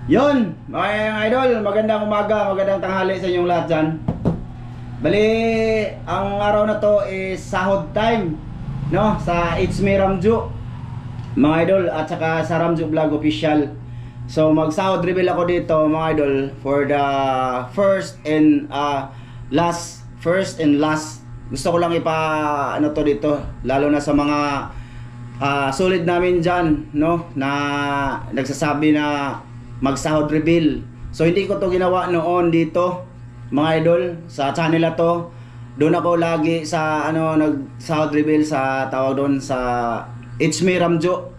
Yun, mga idol, magandang umaga, magandang tanghali sa inyong lahat dyan. Bali, ang araw na to is sahod time, no? Sa It's Me Ramju, mga idol, at saka sa Ramju Vlog Official. So magsahod reveal ako dito, mga idol, for the first and last. Gusto ko lang ano to dito, lalo na sa mga solid namin dyan, no? Na nagsasabi na magsahod reveal. So hindi ko to ginawa noon dito, mga idol, sa channel na to. Doon ako lagi sa nagsahod reveal sa tawag doon sa It's Me Ramjo.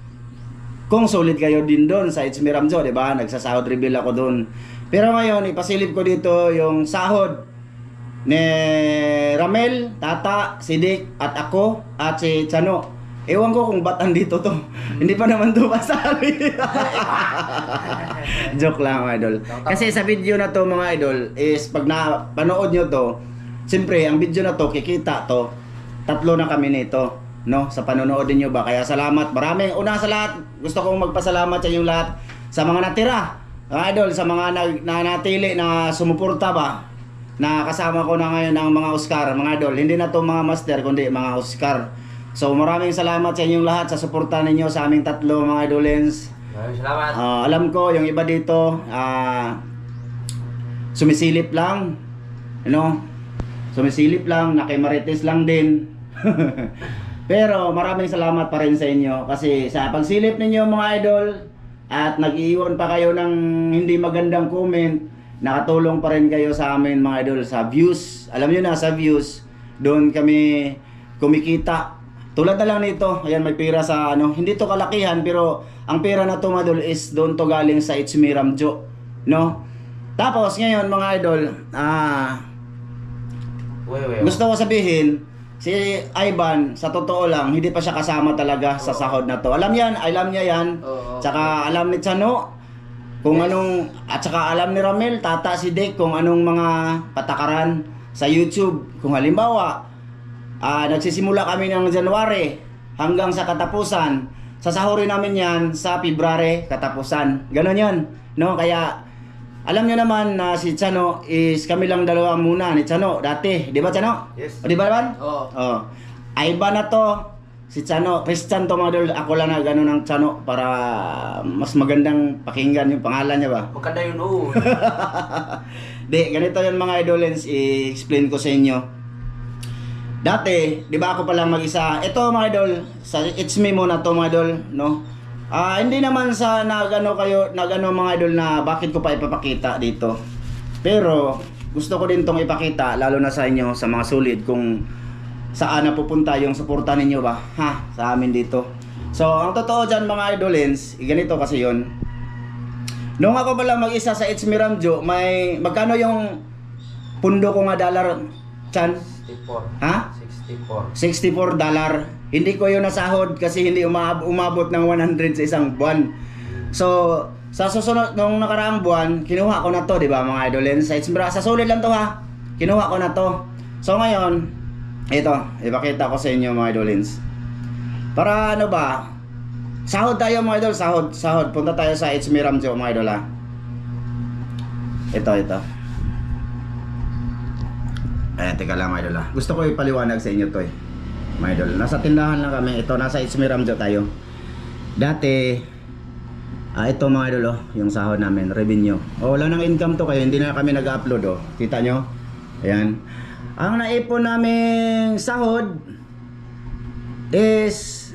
Kung solid kayo din doon sa It's Me Ramjo, di ba? Nagsasahod reveal ako doon. Pero ngayon ipasilip ko dito yung sahod ni Ramel, Tata, Sidik at ako at si Chano. Ewan ko kung ba't andito to. Hindi pa naman to masabi. Joke lang, mga idol. Kasi sa video na to, mga idol, is pag napanood nyo to, siyempre ang video na to, kikita to, tatlo na kami nito, no? Sa panonoodin nyo ba? Kaya salamat. Maraming una sa lahat, gusto kong magpasalamat sa inyong lahat sa mga natira, mga idol, sa mga nanatili na sumuporta ba, na kasama ko na ngayon ng mga Oscar, mga idol. Hindi na to mga master, kundi mga Oscar. So maraming salamat sa inyong lahat sa suporta ninyo sa aming tatlo, mga idolens. Maraming salamat. Alam ko yung iba dito sumisilip lang, sumisilip lang, nakimarites lang din. Pero maraming salamat pa rin sa inyo kasi sa pagsilip ninyo, mga idol, at nag-iwan pa kayo ng hindi magandang comment, nakatulong pa rin kayo sa amin, mga idol, sa views. Alam niyo na, sa views doon kami kumikita. Tulad na lang nito, ayan, may pera sa hindi to kalakihan, pero ang pera na to, mga idol, is doon to galing sa It's Me Ramjo, no? Tapos ngayon, mga idol, gusto ko sabihin, si Ivan, sa totoo lang, hindi pa siya kasama talaga sa sahod na to. Alam niya yan. Tsaka alam ni Chano kung anong, at saka alam ni Ramel, Tata, Sidik, kung anong mga patakaran sa YouTube. Kung halimbawa, nagsisimula kami ng January hanggang sa katapusan, sasahurin namin yan sa February katapusan. Ganon yun, no? Kaya alam nyo naman na si Chano is kami lang dalawa muna ni Chano dati, di ba Chano? Yes. O, di ba naman? Oo. Iba na to, si Chano, Christian to, mga idol. Ako lang na gano'n ng Chano para mas magandang pakinggan yung pangalan niya ba? Maganda yun, oo. Di, ganito yun, mga idolens, i-explain ko sa inyo. Dati, di ba ako pa lang mag-isa? Ito, mga idol, sa It's Me muna to, mga idol, no? Hindi naman sa nagano mga idol na bakit ko pa ipapakita dito. Pero gusto ko din tong ipakita lalo na sa inyo, sa mga solid, kung saan na pupunta yung suporta ninyo ba, sa amin dito. So, ang totoo dyan, mga idolens, ganito kasi yon. Nung ako pala mag-isa sa It's Me Ramjo, may magkano yung pundo ko nga dollar, Chan? 64. Ha? 64. $64. Hindi ko yun nasahod kasi hindi umabot ng 100 sa isang buwan. So, sa susunod, nung nakaraang buwan, kinuha ko na to, di ba, mga idolens? Sa solid lang to, ha? Kinuha ko na to. So, ngayon, ito, ipakita ko sa inyo, mga idolens. Para ano ba? Sahod tayo, mga idol. Sahod. Punta tayo sa It's Me Ramjo, mga idol, ha? Ito. Ayan, teka lang, mga idol, ha? Gusto ko ipaliwanag sa inyo to, mga idol. Nasa tindahan lang kami. Ito, nasa It's Me Ramjo tayo. Dati, ito, mga idol, yung sahod namin, revenue. Wala nang income to kayo, hindi na kami nag-upload, Kita nyo? Ayan. Ang naipon naming sahod is,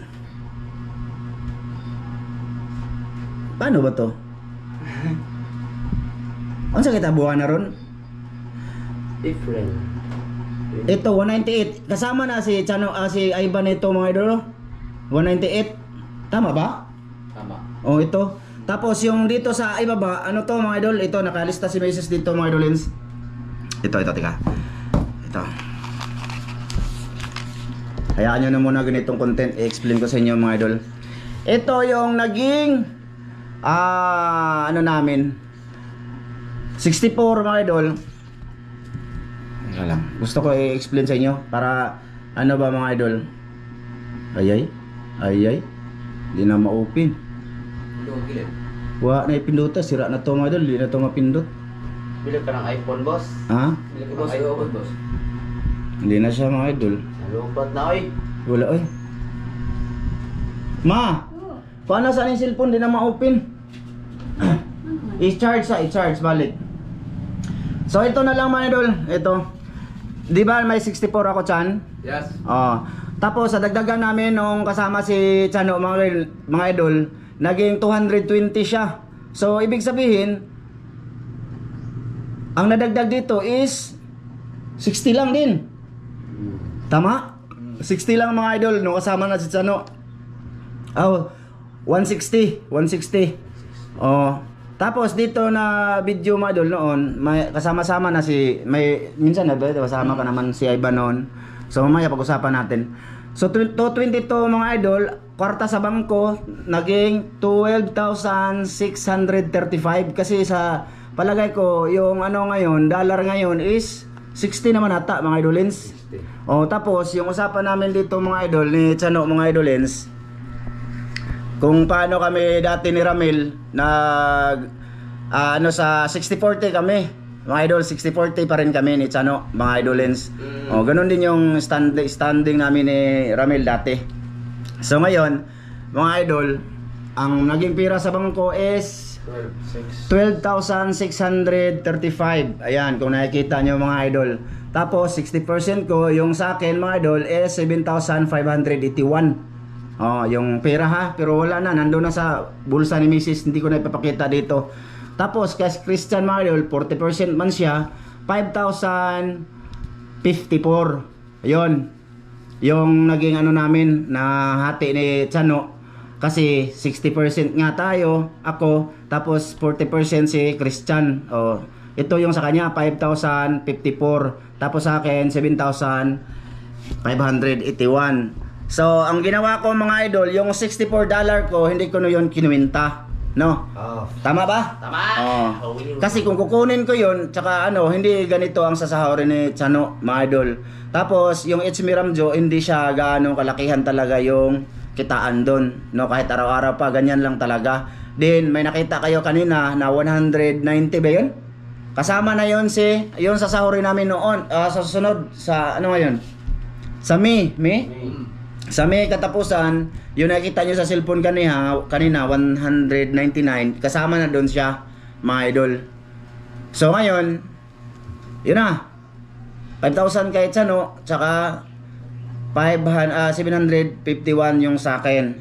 paano ba to? Ano sa kita buwan na ron? Different. Ito 198. Kasama na si Chano, si Ivan ito, mga idol. 198. Tama ba? Tama. Ito. Tapos yung dito sa ibaba, ano to, mga idol? Ito, nakalista si Mrs. dito, mga idolins. Ito, teka. Ito. Hayaan nyo na muna ganitong content. I-explain ko sa inyo, mga idol. Ito yung naging namin 64, mga idol. Lang. Gusto ko i-explain sa inyo para ano ba, mga idol. Ayay. Hindi na ma-open. Hindi ko gilid. Wa na ipinduta, sira na to mga idol, di na to mapindot. Bili ka ng iPhone, boss. Ha? Bili ka ng iPhone, boss. Hindi na siya mga idol. Nalubat na, oy. Wala oy. Ma, paano saan yung cellphone? Di na ma-open. I-charge balik. So ito na lang mga idol, ito. Di ba may 64 ako chan? Yes. Tapos sa dagdagan namin nung kasama si Chano mga idol, naging 220 siya. So ibig sabihin, ang nadagdag dito is 60 lang din. Tama? 60 lang mga idol nung kasama na si Chano. 160. Tapos dito na video mga idol noon, may kasama-sama na minsan kasama ka naman si Ivan noon. So mamaya pag-usapan natin. So 222 mga idol, kwarta sa bangko naging 12,635 kasi sa palagay ko yung ngayon, dollar ngayon is 60 naman ata mga idolins. Tapos yung usapan namin dito mga idol ni Chano mga idolins, kung paano kami dati ni Ramil sa 60-40 kami. Mga idol, 60-40 pa rin kami ni Chano, mga idolins. Ganun din yung standing namin ni Ramil dati. So ngayon, mga idol, ang naging pira sa bangko is 12,635. Ayan, kung nakikita nyo mga idol. Tapos 60% ko, yung sa akin mga idol is 7,581. Yung pera ha, pero wala na, nandoon na sa bulsa ni Mrs. Hindi ko na ipapakita dito. Tapos kay Christian mga idol, 40% man siya, 5,054. Ayun, yung naging namin na hati ni Chano. Kasi 60% nga tayo, ako, tapos 40% si Christian. Ito yung sa kanya, 5,054. Tapos sa akin, 7,581. So, ang ginawa ko mga idol, yung $64 ko, hindi ko na yun kinuwinta. No? Tama ba? Tama. Kasi kung kukunin ko yun, tsaka hindi ganito ang sasahurin ni Chano, mga idol. Tapos, yung It's Miramjo, hindi siya gaano kalakihan talaga yung kitaan doon. No? Kahit araw-araw pa, ganyan lang talaga. Then, may nakita kayo kanina na 190 ba yun? Kasama na yun yung sasahurin namin noon, sa susunod, sa ngayon? Sa May? Sa May katapusan, yung nakita nyo sa cellphone kanina 199, kasama na doon siya, mga idol. So ngayon, yun na, 5,000 kay Chano, tsaka 751 yung sa akin.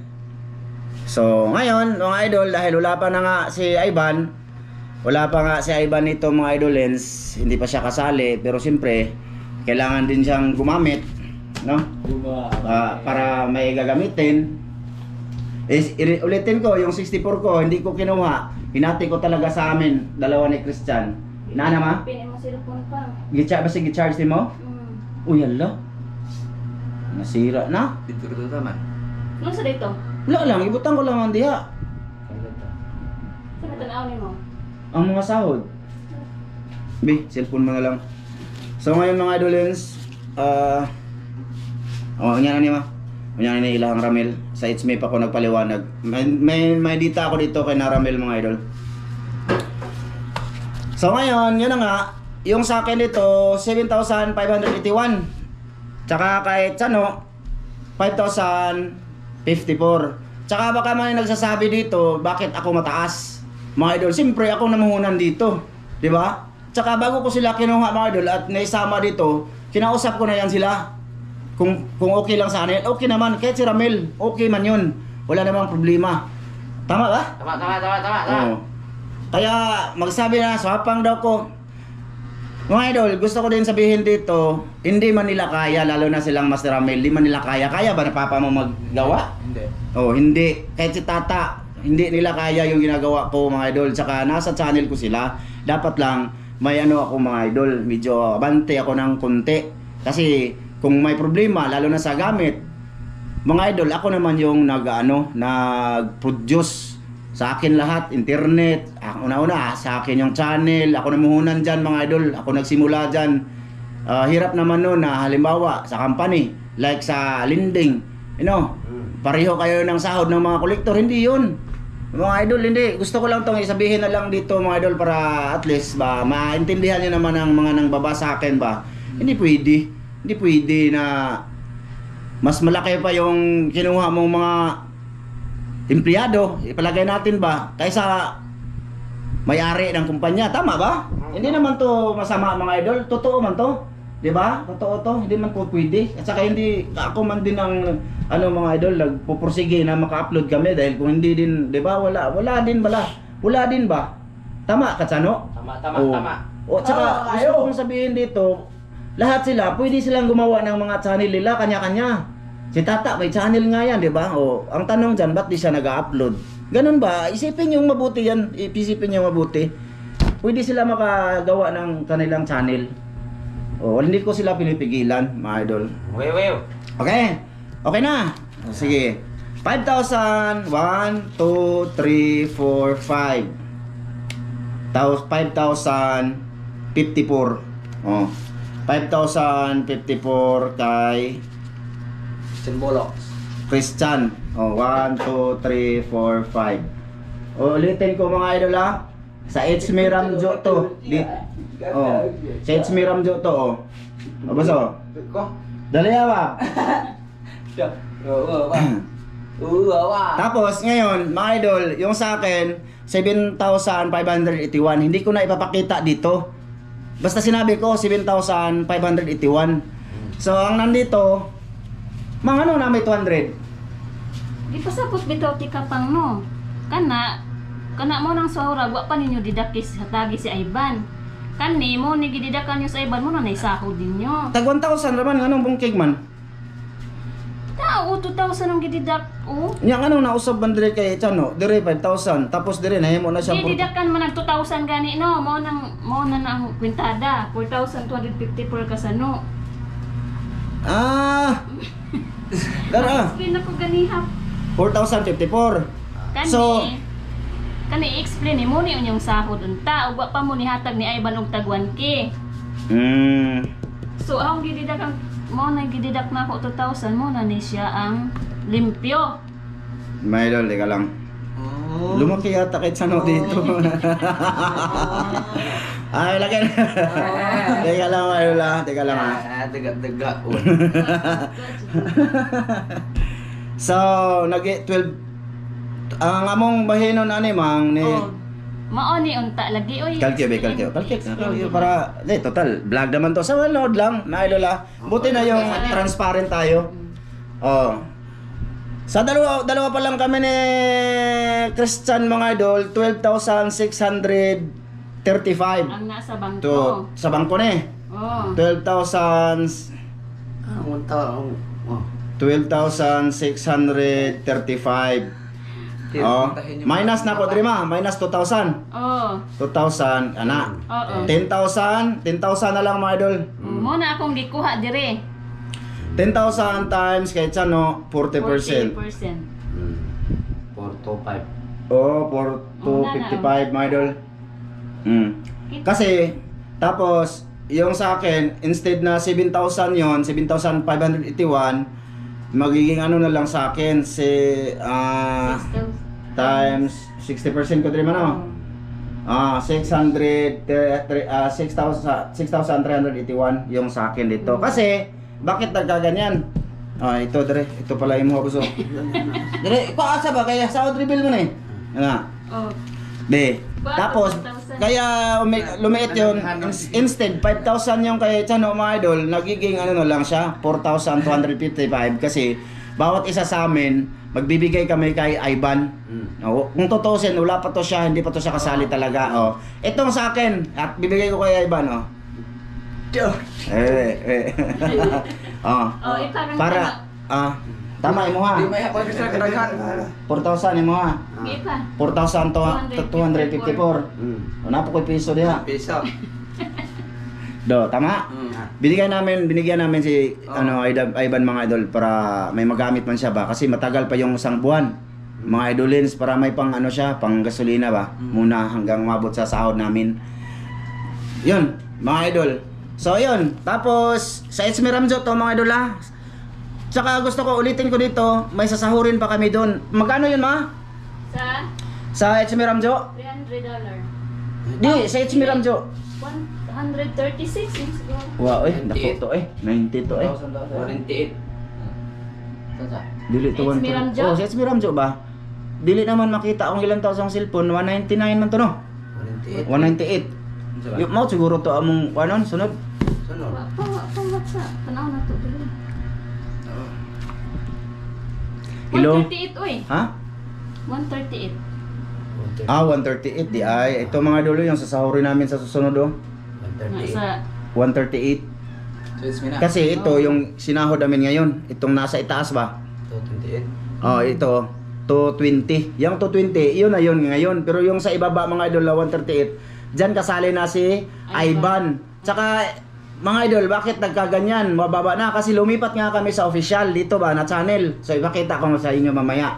So ngayon, mga idol, dahil wala pa si Ivan nito mga idolens, hindi pa siya kasali, pero siyempre, kailangan din siyang gumamit, no? Para may gagamitin. Ulitin ko, yung 64 ko, hindi ko kinuha. Hinati ko talaga sa amin, dalawa ni Christian. Inaana ma? Pinin mo cellphone pa. Gicharge din mo? Uy, hala. Nasira na. Dito naman. Ano sa dito? Wala lang, ibutan ko lang ang diha. Saan natanawin mo? Ang mga sahod. Cellphone mo na lang. So ngayon mga idolens, yan na ma. Yan na ilang Ramil. Sa It's Me pa ako nagpaliwanag. May dita ako dito kay na Ramil mga idol. So ngayon, yun na nga. Yung sa akin dito, 7,581. Tsaka kay Chano, 5,054. Tsaka baka may nagsasabi dito, bakit ako mataas? Mga idol, siyempre ako namuhunan dito. Diba? Tsaka bago ko sila kinuha mga idol at naisama dito, kinausap ko na yan sila. Kung okay lang sa kanila, okay naman. Kahit si Ramil, okay man yun. Wala namang problema. Tama ba? Tama. Oo. Kaya magsabi na, swapang daw ko. Mga idol, gusto ko din sabihin dito, hindi man nila kaya, lalo na silang Master Ramil, hindi man nila kaya. Kaya ba na papa mo maggawa? Hindi. Hindi. Kahit si tata, hindi nila kaya yung ginagawa ko mga idol. Tsaka nasa channel ko sila. Dapat lang, may ako mga idol. Medyo abante ako ng konti. Kasi kung may problema, lalo na sa gamit, mga idol, ako naman yung nag-produce. Sa akin lahat, internet, una-una, sa akin yung channel, ako namuhunan dyan mga idol, ako nagsimula dyan. Hirap naman nun na halimbawa sa company, like sa lending, pareho kayo ng sahod ng mga kolektor, hindi yun. Mga idol, hindi. Gusto ko lang itong isabihin na lang dito mga idol para at least ba maintindihan nyo naman ang mga nangbaba sa akin ba. Hindi pwede. Hindi pwede na mas malaki pa yung kinuha mong mga empleyado. Ipalagay natin ba kaysa may-ari ng kumpanya. Tama ba? Hindi naman to masama mga idol. Totoo man to. 'Di ba? Totoo to. Hindi man po pwede. At saka hindi ako man din ang mga idol nagpupursige na maka-upload kami dahil kung hindi din, 'di ba? Wala din ba? Tama Katsano? Tama. O tsaka gusto kong sabihin dito, lahat sila pwede silang gumawa ng mga channel nila kanya-kanya. Si Tata may channel nga yan, 'di ba? O ang tanong diyan, ba't di siya nag-upload? Ganun ba? Isipin yung mabuti yan. Isipin yung mabuti. Pwede sila makagawa ng kanilang channel. O, hindi ko sila pinipigilan, mga idol. Okay. Okay na. O, sige. 5,000. 1, 2, 3, 4, 5. 5,054. O. 5,054 kay Simbolox. Christian. O, 1, 2, 3, 4, 5. O, ulitin ko mga idol ha. Sa Itsme Ramjo to. Oh, sa Itsme Ramjo to. Oh. O, baso. Dali ba? Tapos ngayon, mga idol, yung sa akin 7,581. Hindi ko na ipapakita dito. Basta sinabi ko 7,581. So ang nandito, mga ano na may 200. Di pa sapot bitaw ti kapang no. Kana mo nang suhura, wa pa ninyo didakis hatagi si Ivan. Kani mo ni gididakan nyo sa Ivan mo na naisahod ninyo. Tag 1,000 raman nganong bungkig man. Tao 2,000 ang gididak oh. Nya nganong nausab man dire kay Chano, dire 5,000 tapos dire nahimo na siya. Gididakan man ang 2,000 gani no, mo na ang kwintada. 4,254 kasano. Ah. Dara. Explain ako ganihap. 4,054. Kani So, i-explain ni mo ni unyong sahod unta ug wa pa mo ni hatag ni Ivan og tag 1K. So ang gididak ang mo na gididak na ako 2,000 mo na ni siya ang limpyo. may idol, teka lang. Lumaki yata kahit Chano dito. Ay, laki na. Teka lang, idol ha. Teka lang ha. Daga. So, nag-12 ang among bahinon ani mang ni Oh. Mao ni unta lagi oy. Kalkyo para total vlog naman to sa load lang na ilola. Buti na yung transparent tayo. Oh. Sa dalawa pa lang kami ni Christian mga idol, 12,635 Ang nasa bangko. to sa bangko ni. Oh. 12,635. Oh, minus na ko drima, minus 2,000. Oh. 2,000 ana. Oo. 10,000 na lang mga idol. Mo na akong gikuha dire. 10,000 times kay Chano 40%. 40%. 425. Oh, 4,255 mga idol. Kasi tapos yung sa akin instead na 7,000 yon, 7,581 magiging ano na lang sa akin si times 60% ko din man 6,381 yung sa akin dito. Kasi bakit nagkaganyan? Ito dire, ito pala yung mga gusto. Dire, paasa ba kaya sa reveal mo na Ano? Oh. Be. Tapos kaya lumiit yun. Instead 5,000 yung kay Chano mga idol, nagiging ano na lang siya, 4,255 kasi bawat isa sa amin magbibigay kami kay Ivan. Kung tutusin, wala pa to siya, hindi pa to siya kasali talaga. Itong sa akin, at bibigay ko kay Ivan. Iparang para tama mo ha. 4,000 mo ha. Ipa. 4,254. Wala po ko'y piso diha. Piso. Tama? Binigyan namin si Ivan mga idol para may magamit man siya ba kasi matagal pa yung isang buwan. Mga idolins para may pang ano siya, pang gasolina ba muna hanggang mabot sa sahod namin. 'Yun, mga idol. So 'yun, tapos sa Itsme Ramjo to mga idol ha. Tsaka gusto ko ulitin ko dito, may sasahurin pa kami doon. Magkano 'yun ma? Sa Sa HM Ramjo? $300. Di, sa HM Ramjo. 136 yun siguro. Wow, dako to 90 to 48. Sasa. Dili to HM Ramjo? Oh, sa HM Ramjo ba? Dili naman makita kung ilang taon sa cellphone, 199 man to no? 48. 198. Yung mo siguro to among kanon sunod. Sunod. Wa pa sa tanaw na to dili. Ilo? 138 oy. Ha? 138. 138 di ay. Ito mga dulo yung sasahurin namin sa susunod oh. Nasa 138. So it's mina. Kasi ito yung sinahod namin ngayon. Itong nasa itaas ba? 28. Oh, ito 220. Yung 220, yun na yun ngayon. Pero yung sa ibaba mga idol na 138, diyan kasali na si Ivan. Tsaka mga idol, bakit nagkaganyan? Mababa na kasi lumipat nga kami sa official dito ba na channel. So ipakita ko sa inyo mamaya.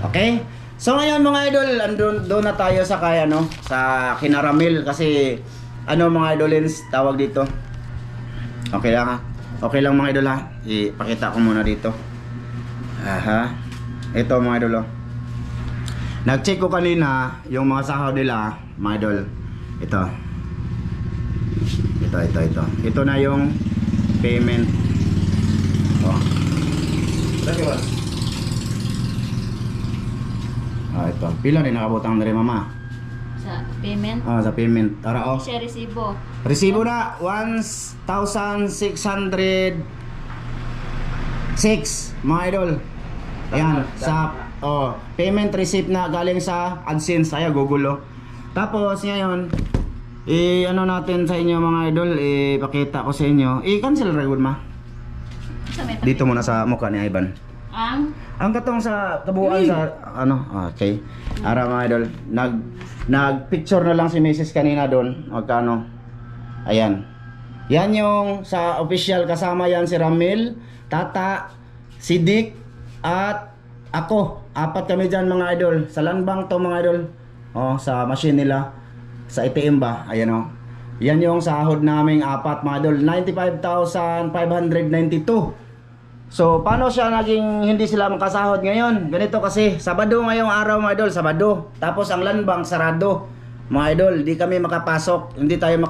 Okay? So ngayon mga idol, doon na tayo sa kaya no, sa Kinaramil kasi ano mga idolins tawag dito. Okay lang ha. Okay lang mga idol ha. Ipakita ko muna dito. Aha. Ito mga idol oh. Nag-check ko kanina yung mga sahod nila, mga idol. Ito. Ito na yung payment. Oh. Ito. Pila rin nakabutang na rin mama. sa payment. Sa payment. Tara oh. Siya resibo. Resibo na 1,606 mga idol. Ayan, sa payment receipt na galing sa AdSense, ay Google oh. Tapos ngayon, ano natin sa inyo mga idol, ipakita ko sa inyo. I-cancel ra gud ma. Sa may Dito muna sa mukha ni Ivan. Ang katong sa kabuuan sa ano, okay. Ara mga idol, nag-picture na lang si Mrs. kanina doon, magkano. Ayan. Yan yung sa official, kasama yan si Ramil, Tata, si Dick, at ako. Apat kami dyan mga idol. Sa landbank to mga idol. Sa machine nila. Sa ATM ba? Ayan o. Yan yung sahod naming apat mga idol. 95,592. So paano siya naging hindi sila makasahod ngayon? Ganito kasi, Sabado ngayong araw mga idol, Sabado. Tapos ang landbank sarado. Mga idol, di kami makapasok. Hindi tayo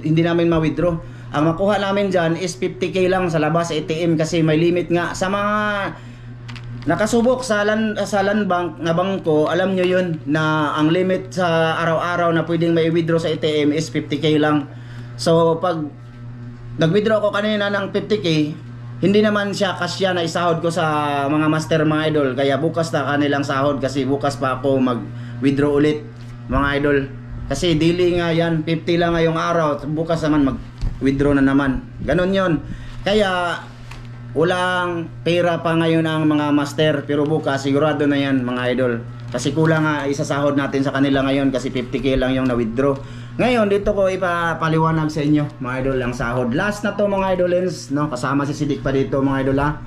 hindi namin ma-withdraw. Ang makuha namin dyan is 50k lang sa labas sa ATM kasi may limit nga. Sa mga nakasubok sa landbank na bangko, alam nyo yun na ang limit sa araw-araw na pwedeng may withdraw sa ATM is 50k lang. So pag nag-withdraw ko kanina ng 50k, hindi naman siya kasya na isahod ko sa mga master mga idol. Kaya bukas na kanilang sahod kasi bukas pa ako mag-withdraw ulit mga idol. Kasi dili nga yan, 50 lang ngayong araw, bukas naman mag-withdraw na naman. Ganon yon. Kaya walang pera pa ngayon ang mga master, pero bukas sigurado na yan mga idol. Kasi kulang nga isasahod natin sa kanila ngayon kasi 50k lang yung na-withdraw. Ngayon dito ko ipapaliwanag sa inyo mga idol ang sahod. Last na to mga idolins, no? Kasama si Sidik pa dito mga idol ha.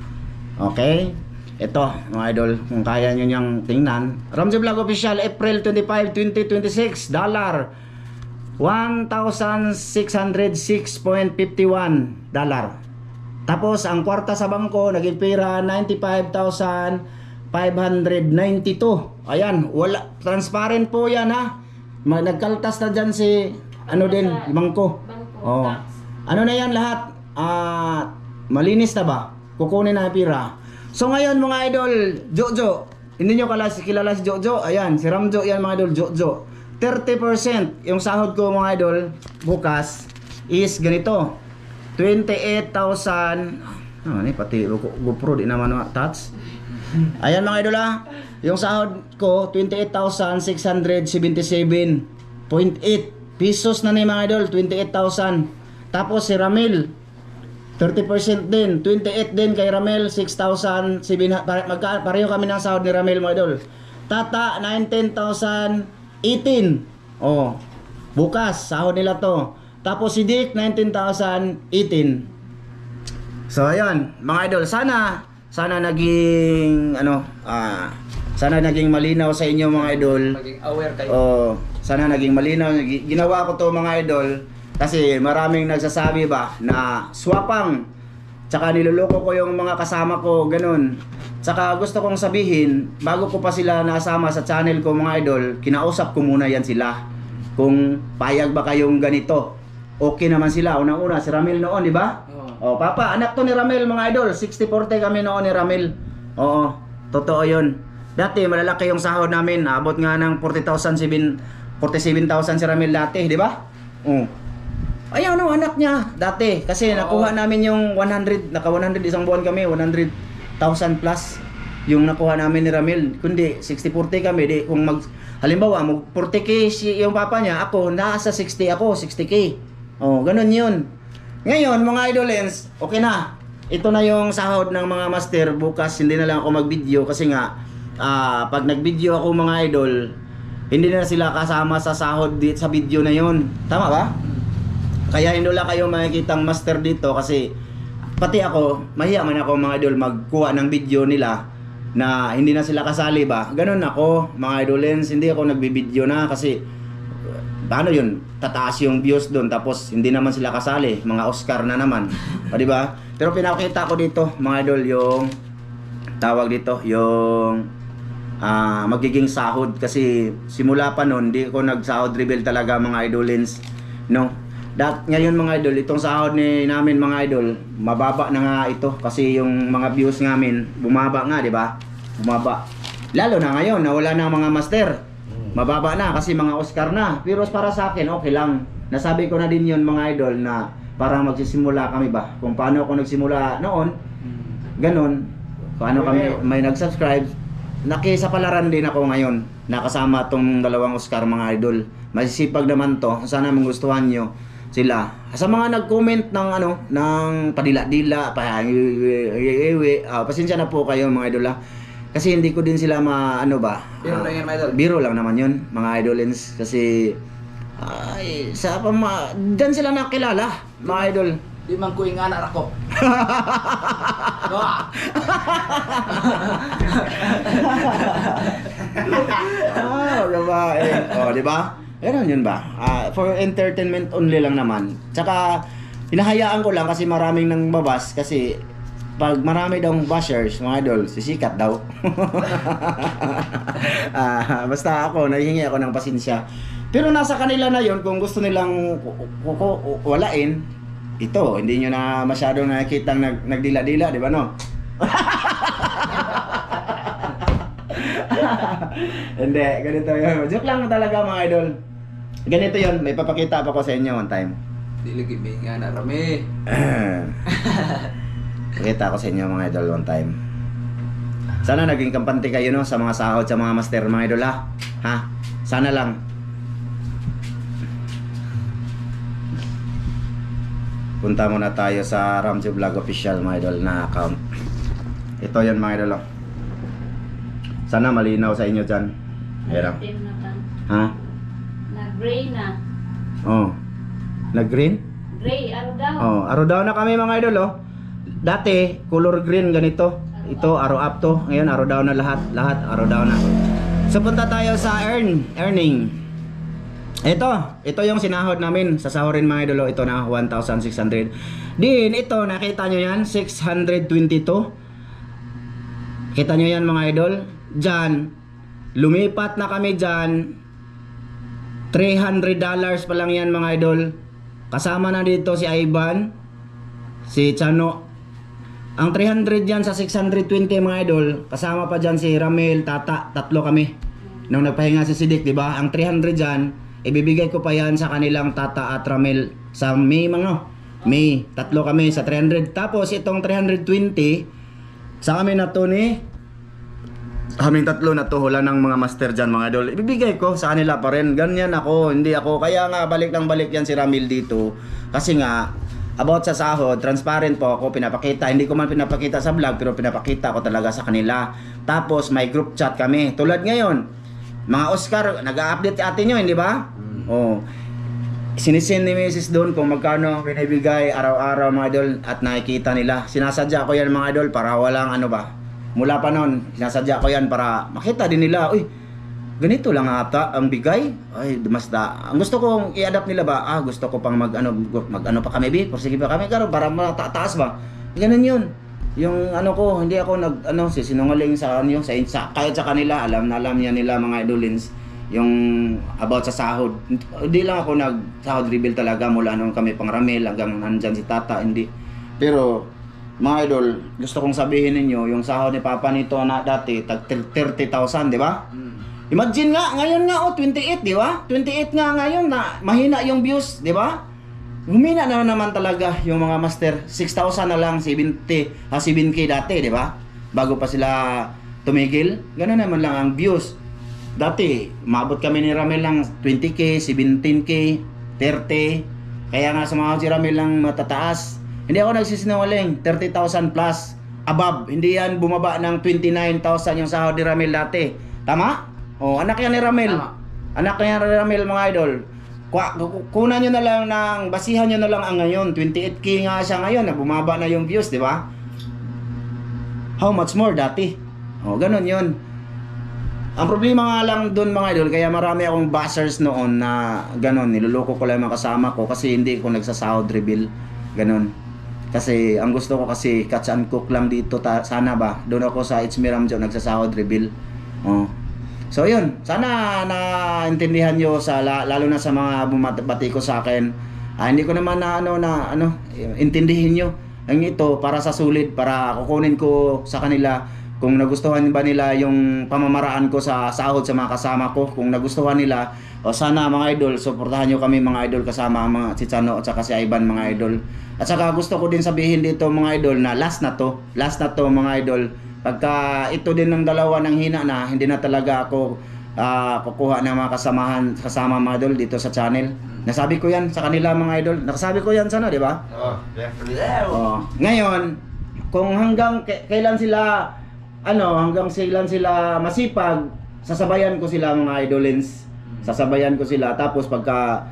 Okay? Ito mga idol, kung kaya nyo niyang tingnan. Ramsey Vlog Official, April 25, 2026, dollar 1,606.51 dollar. Tapos ang kwarta sa bangko naging pera 95,592. Ayan, wala transparent po 'yan ha. Nagkaltas na diyan si din, bangko. Ano na 'yan lahat? Malinis na ba? Kukunin na 'yung pera. So ngayon mga idol, Jojo, hindi nyo kilala si Jojo. Ayan, si Ramjo yan mga idol, Jojo. 30% yung sahod ko mga idol bukas is ganito. 28,000. Pati GoPro di naman touch. Ayan mga idol ha. Yung sahod ko 28,677.8 pesos na ni mga idol, 28,000. Tapos si Ramil 30% din, 28 din kay Ramil, 6,700. Pareho kami ng sahod ni Ramil mga idol. Tata 19,018. Bukas sahod nila to. Tapos si Dick 19,018. So ayan, mga idol, sana naging sana naging malinaw sa inyo mga idol. Maging aware kayo. Sana naging malinaw. Ginawa ko to mga idol kasi maraming nagsasabi ba na swapang. Tsaka niloloko ko yung mga kasama ko, ganun. Saka gusto kong sabihin, bago ko pa sila nasama sa channel ko mga idol, kinausap ko muna yan sila. Kung payag ba kayong ganito. Okay naman sila. Unang-una, si Ramil noon, di ba? Oo. Oh, papa, anak to ni Ramil mga idol. 60-40 kami noon ni Ramil. Oo, totoo yun. Dati, malalaki yung sahod namin. Abot nga ng 47,000 si Ramil dati, di ba? Oo. Ayaw no, anak niya. Dati, kasi nakuha namin yung 100, naka 100 isang buwan kami, 100,000 plus yung nakuha namin ni Ramil. Kundi 60-40 kami, di kung halimbawa, 40k yung papa niya, ako nasa 60 ako, 60k. Oh, ganun 'yun. Ngayon, mga idolens, okay na. Ito na yung sahod ng mga master. Bukas hindi na lang ako mag-video kasi nga pag nag-video ako mga idol, hindi na sila kasama sa sahod sa video na 'yon. Tama ba? Kaya hindi lang kayo makikitang master dito kasi pati ako, mahiya man ako mga idol magkuha ng video nila na hindi na sila kasali ba. Ganun ako, mga idolens, hindi ako nagbi-video na kasi paano yun? Tataas yung views doon tapos hindi naman sila kasali, mga Oscar na naman. O di ba? Pero pinakita ko dito, mga idol, yung tawag dito, yung magiging sahod kasi simula pa noon, di ko nagsahod reveal talaga mga idolins, no? Ngayon mga idol, itong sahod namin mga idol, mababa na nga ito kasi yung mga views namin bumaba nga, di ba? Bumaba. Lalo na ngayon, nawala na ang mga master. Mababa na kasi mga Oscar na. Pero para sa akin, okay lang. Nasabi ko na din yun mga idol na parang magsisimula kami ba. Kung paano ako nagsimula noon, ganun. Paano kami may nag-subscribe. Nakisapalaran din ako ngayon. Nakasama tong dalawang Oscar mga idol. Masisipag naman to. Sana magustuhan nyo sila. Sa mga nag-comment ng ng padila-dila, pasensya na po kayo mga idol. Kasi hindi ko din sila Biro lang yan, mga idol. Biro lang naman yun, mga idolins. Kasi, dan sila nakilala, mga idol. Di man ko nga anak ako. Babae. Oh, di ba? Ganun yun ba? For entertainment only lang naman. Tsaka, hinahayaan ko lang kasi maraming nang babas kasi pag marami daw bashers, mga idol, sisikat daw. Basta ako, nahihingi ako ng pasensya. Pero nasa kanila na yon kung gusto nilang walain, ito, hindi nyo na masyadong nakikitang nagdila-dila, di ba no? Hindi, ganito yun. Joke lang talaga mga idol. Ganito yon, may papakita pa ko sa inyo one time. Dili gibing nga na rami. Pakita ko sa inyo mga idol one time. Sana naging kampante kayo no sa mga sahod sa mga master mga idol ha. Sana lang. Punta muna tayo sa Ramjo Vlog Official mga idol na account. Ito yan mga idol. Sana malinaw sa inyo dyan. Ayan. Ha? Nag-gray na. Oh. Nag-green? Gray, araw daw. Oh, araw daw na kami mga idol Dati, color green ganito. Ito, araw up to. Ngayon, araw daw na lahat. Lahat, araw daw na. So, punta tayo sa earning. Ito yung sinahod namin. Sasahurin mga idolo. Ito na, 1,600. Din, ito, nakita nyo yan? 622. Kita nyo yan mga idol? Diyan, lumipat na kami dyan. $300 pa lang yan mga idol. Kasama na dito si Ivan, si Chano. Ang 300 dyan sa 620 mga idol, kasama pa dyan si Ramel, Tata, tatlo kami. Nung nagpahinga si Sidik, di ba? Ang 300 dyan, ibibigay ko pa yan sa kanilang Tata at Ramel sa May May, tatlo kami sa 300. Tapos itong 320 sa kami na to ni kaming tatlo na to, wala ng mga master dyan mga idol. Ibibigay ko sa kanila pa rin. Ganyan ako, hindi ako. Kaya nga balik yan si Ramil dito. Kasi nga about sa sahod, transparent po ako, pinapakita. Hindi ko man pinapakita sa vlog, pero pinapakita ko talaga sa kanila. Tapos may group chat kami. Tulad ngayon, mga Oscar, nag-a-update atin nyo, hindi ba? Oh. Sinisend ni Mrs. doon kung magkano binibigay araw-araw mga idol at nakikita nila. Sinasadya ko yan mga idol para walang mula pa noon, sinasadya ko yan para makita din nila, uy, ganito lang ata ang bigay. Ay, ang gusto kong i-adapt nila ba? Gusto ko pang mag-ano pa kami, sige pa kami, para matataas ba? Ganun yun. yung ano ko, hindi ako sisinungaling sa ano, kahit sa kanila, alam niya nila mga idolins, yung about sa sahod. Hindi lang ako sahod reveal talaga mula nung kami pang Ramel hanggang nandyan si Tata, hindi. Pero, mga idol, gusto kong sabihin ninyo, yung sahod ni Papa nito na dati, tag 30,000, di ba? Imagine nga, ngayon nga, 28, di ba? 28 nga ngayon na mahina yung views, di ba? Humina na naman talaga yung mga master. 6,000 na lang, 7K dati, di ba? Bago pa sila tumigil. Ganun naman lang ang views. Dati, umabot kami ni Ramel lang 20K, 17K, 30. Kaya nga sumahod si Ramel lang matataas. Hindi ako nagsisinungaling, 30,000 plus above. Hindi yan bumaba ng 29,000 yung sahod ni Ramel dati. Tama? Oh, anak yan ni Ramel. Tama. Anak yan ni Ramel, mga idol. Kunan nyo na lang basihan nyo na lang ang ngayon. 28K nga siya ngayon, na bumaba na yung views, di ba? How much more dati? O, ganun yun. Ang problema nga lang dun, mga idol, kaya marami akong bashers noon na ganun, niluloko ko lang yung mga kasama ko kasi hindi ko nagsasahod reveal. Ganun. Kasi ang gusto ko kasi catch and cook lang dito, sana ba? Doon ako sa It's Me Ramjo nagsasahod reveal. Oh. So yun, sana naintindihan nyo lalo na sa mga bumabati ko sa akin. Hindi ko naman intindihin nyo. Ang ito para sa sulit, para kukunin ko sa kanila kung nagustuhan ba nila yung pamamaraan ko sa sahod sa mga kasama ko. Kung nagustuhan nila, o sana mga idol, suportahan nyo kami mga idol kasama mga si Chano at saka si Ivan mga idol. At saka gusto ko din sabihin dito mga idol na last na to mga idol. Pagka ito din ng dalawa ng hina na, hindi na talaga ako kukuha ng mga kasama mga idol dito sa channel. Nasabi ko yan sa kanila mga idol. Nakasabi ko yan sana, di ba? Oh, ngayon, kung hanggang kailan sila masipag, sasabayan ko sila mga idolins. Sasabayan ko sila. Tapos pagka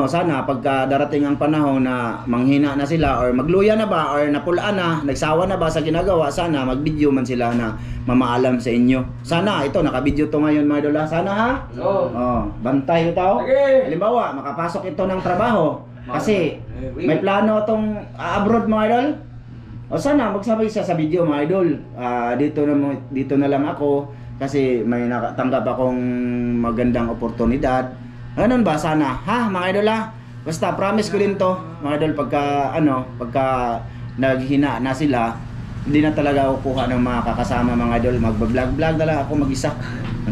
sana pagka darating ang panahon na manghina na sila or magluya na ba or napulaan na, nagsawa na ba sa ginagawa, sana mag-video man sila na mamaalam sa inyo. Sana ito naka-video to ngayon mga idol. Sana ha? Oh, bantay ito. Halimbawa, makapasok ito ng trabaho kasi may plano tong abroad mga idol. O sana magsabay siya sa video mga idol. Dito na lang ako kasi may nakatanggap akong magandang oportunidad. Ganun ba sana? Ha, mga idol ha? Basta promise ko din to, mga idol, pagka naghina na sila, hindi na talaga ako kuha ng mga kakasama mga idol. Mag-vlog na lang ako mag-isa.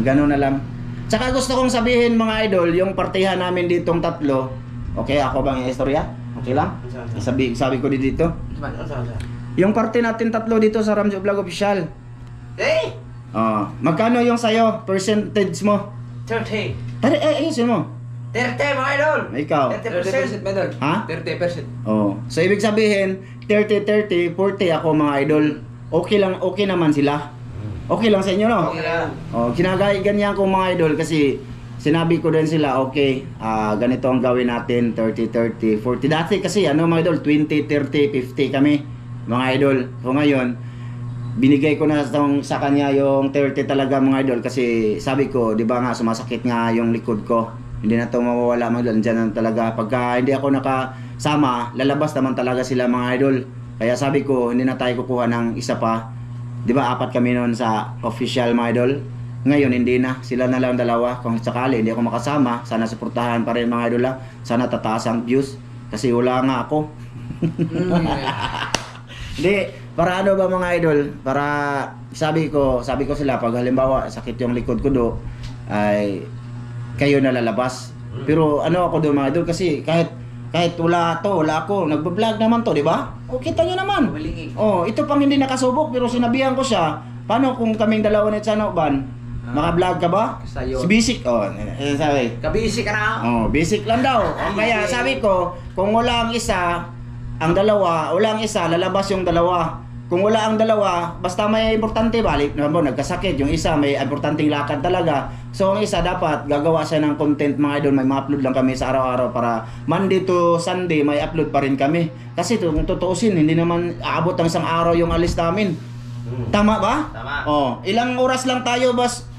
Ganun na lang. Tsaka gusto kong sabihin mga idol, yung partihan namin ditong tatlo, okay, ako bang istorya? Okay lang? Sabi ko dito. Yung party natin tatlo dito sa Ramjo Vlog Official. Magkano yung sayo? Percentage mo? 30. Ayusin mo. 30 mga idol. Ikaw? 30% mga idol. Ha? 30%. Oh. So ibig sabihin 30, 40 ako mga idol. Okay naman sila. Okay lang sa inyo, no? Okay lang. Oh, ganyan ko mga idol kasi sinabi ko din sila, okay, ganito ang gawin natin, 30, 40. Dati kasi mga idol, 20, 30, 50 kami mga idol. So ngayon, binigay ko na sa kanya yung 30 talaga mga idol kasi sabi ko, di ba nga sumasakit nga yung likod ko. Hindi na to mawawala mga idol. Diyan na talaga. Pagka hindi ako nakasama, lalabas naman talaga sila mga idol. Kaya sabi ko, hindi na tayo kukuha ng isa pa. Di ba 4 kami noon sa official mga idol. Ngayon hindi na. Sila na lang dalawa. Kung sakali hindi ako makasama, sana suportahan pa rin mga idol ha. Sana tataas ang views. Kasi wala nga ako. Hindi. Para ba mga idol, para sabi ko sila pag halimbawa sakit yung likod ko ay kayo na lalabas. Pero ako doon mga idol kasi kahit wala ako, nagba-vlog naman to, di ba? O kita nyo naman. Oh, ito pang hindi nakasubok pero sinabihan ko siya, paano kung kaming dalawa ni Chano Ban? Maka-vlog ka ba? Si Basic, sabi. Kabisi ka na. Basic lang daw. Kaya sabi ko, kung wala ang isa, ang dalawa, wala ang isa, lalabas yung dalawa. Kung wala ang dalawa, basta may importante, balik naman nagkasakit. Yung isa, may importanteng lakad talaga. So, ang isa, dapat gagawa siya ng content mga idol. May ma-upload lang kami sa araw-araw para Monday to Sunday, may upload pa rin kami. Kasi kung tutuusin, hindi naman aabot ng isang araw yung alis namin. Tama ba? Tama. Ilang oras lang tayo, boss?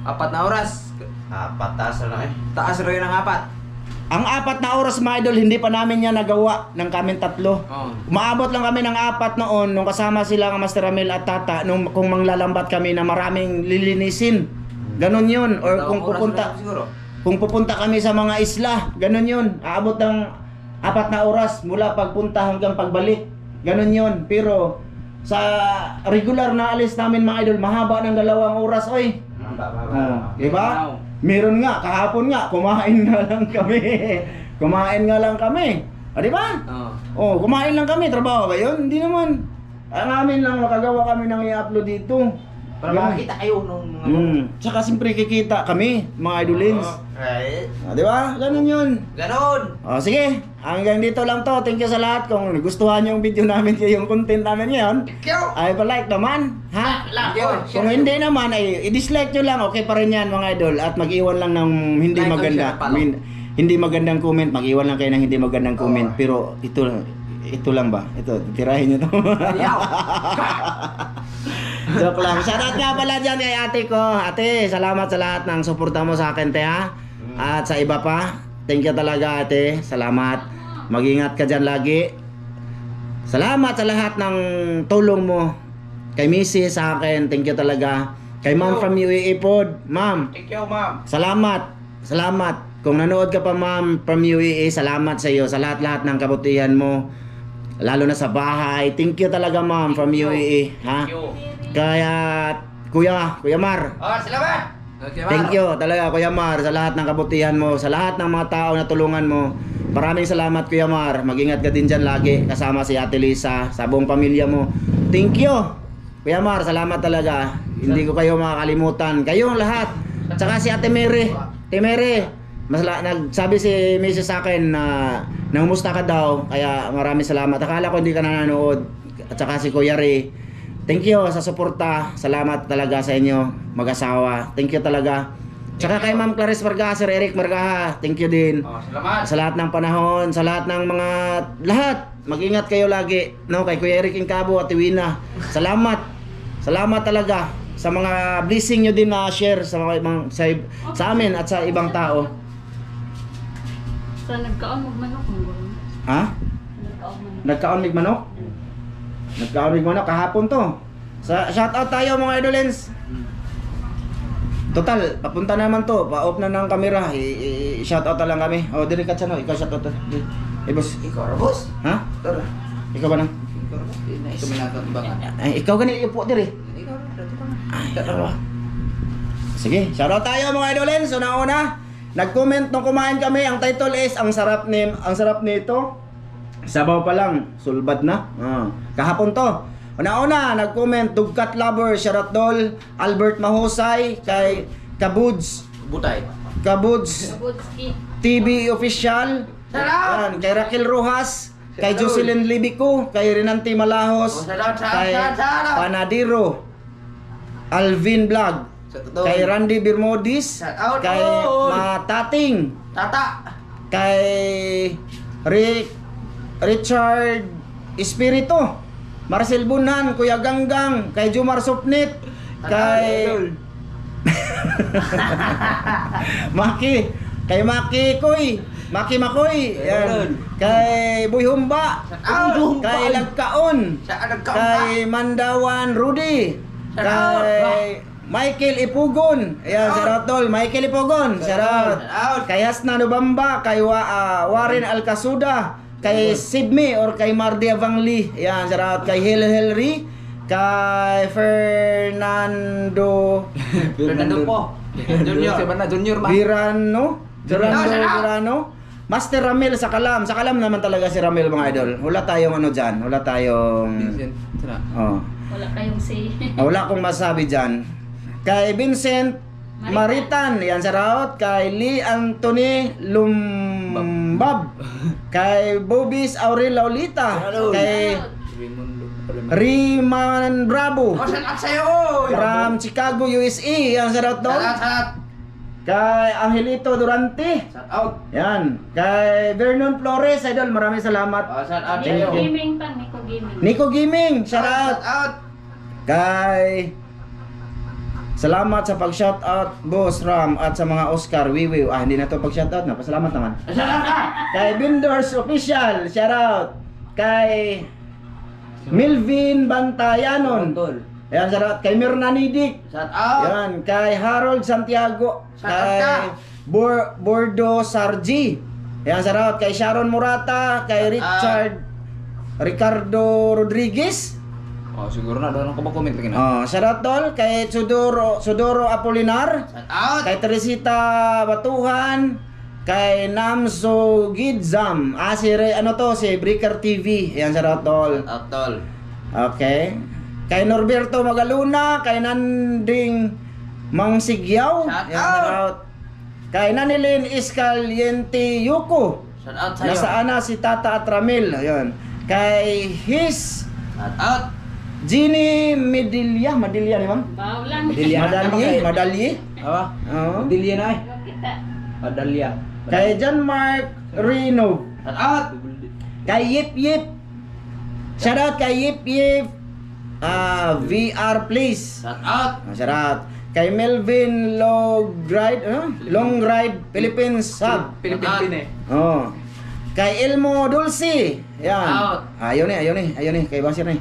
4 na oras. 4 taas na lang eh. Taas rin ng 4. Ang 4 na oras mga idol, hindi pa namin yan nagawa ng kami tatlo. Oh. Umaabot lang kami ng 4 noon nung kasama sila ng Master Ramil at Tata nung kung manglalambat kami na maraming lilinisin. Ganon yun. Or kung pupunta kami sa mga isla, ganon yun. Aabot ng 4 na oras mula pagpunta hanggang pagbalik. Ganon yun. Pero sa regular na alis namin mga idol, mahaba ng 2 oras. Oy. Diba? Meron nga, kahapon nga, kumain nga lang kami. Kumain nga lang kami. Di ba? Oh, kumain lang kami. Trabaho ba yun? Hindi naman. Ang amin lang makagawa kami ng i-upload dito. Para makakita kayo nung Tsaka siyempre kikita kami, mga idolins. Right. Di ba? Ganun yun. Ganon. Sige, hanggang dito lang to. Thank you sa lahat. Kung nagustuhan yung video namin, yung content namin ngayon, ay pa-like naman. Ha? Kung hindi naman, ay i-dislike nyo lang. Okay pa rin yan mga idol. At mag-iwan lang ng hindi Like, maganda. share, follow. Hindi magandang comment. Mag-iwan lang kayo ng hindi magandang comment. Pero ito lang ba? Ito, tirahin nyo to. Joke lang. Shoutout nga pala dyan kay ate ko. Ate, salamat sa lahat ng suporta mo sa akin, te ha. At sa iba pa, thank you talaga ate. Salamat. Mag-ingat ka dyan lagi. Salamat sa lahat ng tulong mo. Kay Mrs. sa akin, thank you talaga. Kay Ma'am from UAE Pod. Ma'am, Thank you, ma'am. salamat. Salamat. Kung nanood ka pa ma'am from UAE, salamat sa iyo sa lahat-lahat ng kabutihan mo. Lalo na sa bahay. Thank you talaga ma'am from UAE. Ha? Thank you. Kaya Kuya Mar. Salamat. Thank you talaga Kuya Mar sa lahat ng kabutihan mo, sa lahat ng mga tao na tulungan mo. Maraming salamat Kuya Mar. Mag-ingat ka din dyan lagi kasama si Ate Lisa, sa buong pamilya mo. Thank you Kuya Mar, salamat talaga. Hindi ko kayo makakalimutan. Kayong lahat. Tsaka si Ate Mary. Ate Mary, nagsabi si Mrs. sa akin na nangumusta ka daw. Kaya maraming salamat. Akala ko hindi ka nanonood. At saka si Kuya Ray. Thank you sa suporta. Salamat talaga sa inyo, mag-asawa. Thank you talaga. Tsaka kay Ma'am Clarice Margaha, Sir Eric Margaha, thank you din. Salamat. Sa lahat ng panahon, sa lahat ng mga lahat. Mag-ingat kayo lagi. No, kay Kuya Eric Incabo at Iwina. Salamat. Salamat talaga sa mga blessing nyo din na share sa mga ibang sa amin at sa ibang tao. Sa nagkaon magmanok mo. Ha? Nagkaon manok. Nagkaon mig manok? Nagkaon mig manok kahapon to. Sa shoutout tayo mga idolens. Total, papunta naman to. Pa-off na ng camera. I-shoutout na lang kami. O, diri ka no, ikaw shoutout. Boss. Ikaw, Rabos? Ha? Ikaw na. Ikaw ba nang? Ikaw, Rabos. Ito minatang ba ka? Ay, ikaw gani ipo diri. Ikaw, dito ka na. Ay, dalawa. Sige, shoutout tayo mga idolens. Una-una, nag-comment nung kumain kami. Ang title is ang sarap nito. Sabaw pa lang, sulbad na. Kahapon to. Una-una, nag-comment Dugkat Lover, shoutout Dol, Albert Mahusay, kay Kabuds Butay. Kabutski. TV Official. Yan, kay Raquel Rojas, kay Jocelyn Libico, kay Renante Malahos, kay Panadiro, Alvin Vlog, kay Randy Birmodis, kay Matating, Tata. kay Richard Espiritu, Marcel Bunan, Kuya Ganggang, kay Jumar Supnit, kay kay Maki Makoy, yan. Kay Boy Humba, kay Lagkaon, kay Mandawan Rudy, kay Michael Ipugon, ayan, shoutout tol, Michael Ipugon, shoutout. Kay Hasna Nubamba, kay Warren Alcasuda, kay Sidme or kay Mardia Vangli, ayan, shoutout. Kay Hilry, kay Fernando po. Junior ba? Virano, Master Ramil sa Kalam naman talaga si Ramil mga idol. Wala tayong ano dyan, wala tayong Wala kayong say. wala akong masabi dyan. Kay Vincent Maritan, yan shoutout. Kay Lee Anthony Lumbab, kay Bobis Aurel Laulita, kay Riman Bravo from Chicago, USA, yan shoutout doon. Kay Angelito Durante, yan. Kay Vernon Flores, idol, maraming salamat. Nico Gaming pa, Nico Gaming. Nico Gaming, shoutout. Kay Salamat sa pag-shoutout, Boss Ram, at sa mga Oscar, Wiwiw. Hindi na to pag-shoutout na. Pasalamat naman. Kay Bindors Official, shoutout. Kay Milvin Bantayanon. Ayan, shoutout. Kay Mirna Nidik. Shout out. Ayan, kay Harold Santiago. Shoutout ka. Kay Bordo Sargi. Ayan, shoutout. Kay Sharon Murata. Kay Ricardo Rodriguez. Oh, siguro na doon ko comment lagi na. Shoutout tol. Kay Sudoro Apolinar. Shout out. Kay Teresita Batuhan. Kay Namso Gidzam. Si Breaker TV. Ayan, shoutout tol. Shout out tol. Okay. Kay Norberto Magaluna, kay Nanding Mangsigyaw, Shout yan, out. shoutout. Kay Nanilin Iscaliente Yuko. Shout out sa'yo. Nasaan na si Tata Atramil, ayun. Kay His Shout out. Ginny Medilya ni ma'am? Baw lang. Madalye. Apa? Oo. Dilya na eh. Kita. Adalya. Kay John Mark Reno. Shout out. Kay Yip Yip. Shoutout kay Yip Yip. VR Please. Shout out. Shoutout. Kay Melvin Long Ride Philippines Sub. Pilipin eh. Oh. Kay Elmo Dulce. Yan. Out. Ayun eh. Kay Basir eh.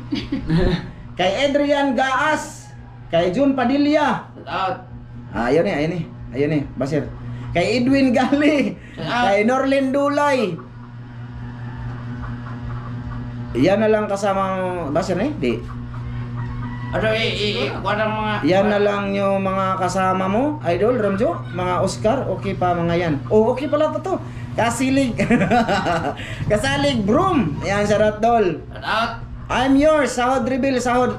Kay Adrian Gaas. Kay Jun Padilla. Shout out. Ayun eh. Basir. Kay Edwin Gali. Out. Kay Norlin Dulay. Yan na lang kasamang Basir eh. Di. Ano ako ng mga... Yan na lang yung mga kasama mo, Idol, Ramjo, mga Oscar, okay pa mga yan. Oh, okay pala to. Kasilig. Kasalig Broom. Yan, shoutout Dol. Shout out. I'm yours, Sahod Reveal, Sahod.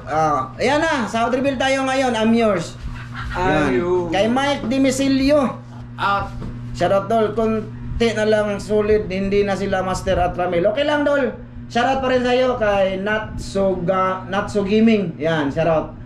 Ayan na, Sahod Reveal tayo ngayon, I'm yours. Yan. Kay Mike Dimisilio. Out. Shoutout Dol, konti na lang sulit, hindi na sila Master at Ramil. Okay lang Dol. Shoutout pa rin sa'yo kay Not So Gaming. Yan, shoutout.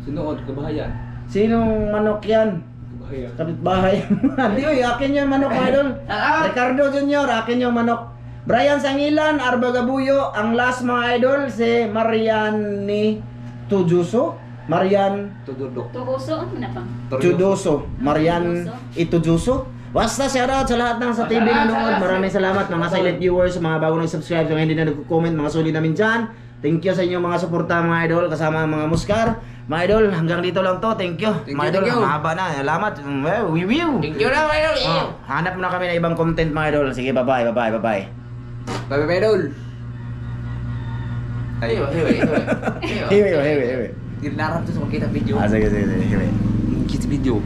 Sinuod, kabahayan. Sinong manok yan? Kabahayan. Kapitbahay. Hindi, oy, akin yung manok, mga idol. Shoutout. Ricardo Jr., akin yung manok. Brian Sangilan, Arba Gabuyo. Ang last mga idol, si Mariani Tujuso. Marian Tududok. Tuhuso. Ano na pang? Chudoso. Marian Itujuso. Basta shoutout sa lahat ng sa TV nanonood. Maraming salamat mga silent viewers, mga bago nag-subscribe, sa mga hindi na nag-comment, mga solid namin dyan. Thank you sa inyong mga suporta mga idol, kasama mga Muskar. Mga idol, hanggang dito lang to. Thank you. Thank Mga you, idol, thank you. mahaba na. Salamat. Wiwiw. Thank you na, idol. Hanap mo na kami na ibang content mga idol. Sige, bye-bye. Bye-bye, idol. Ayo. Hiwi. Ginarap to sa kita video. Sige. Hiwi. Kita video.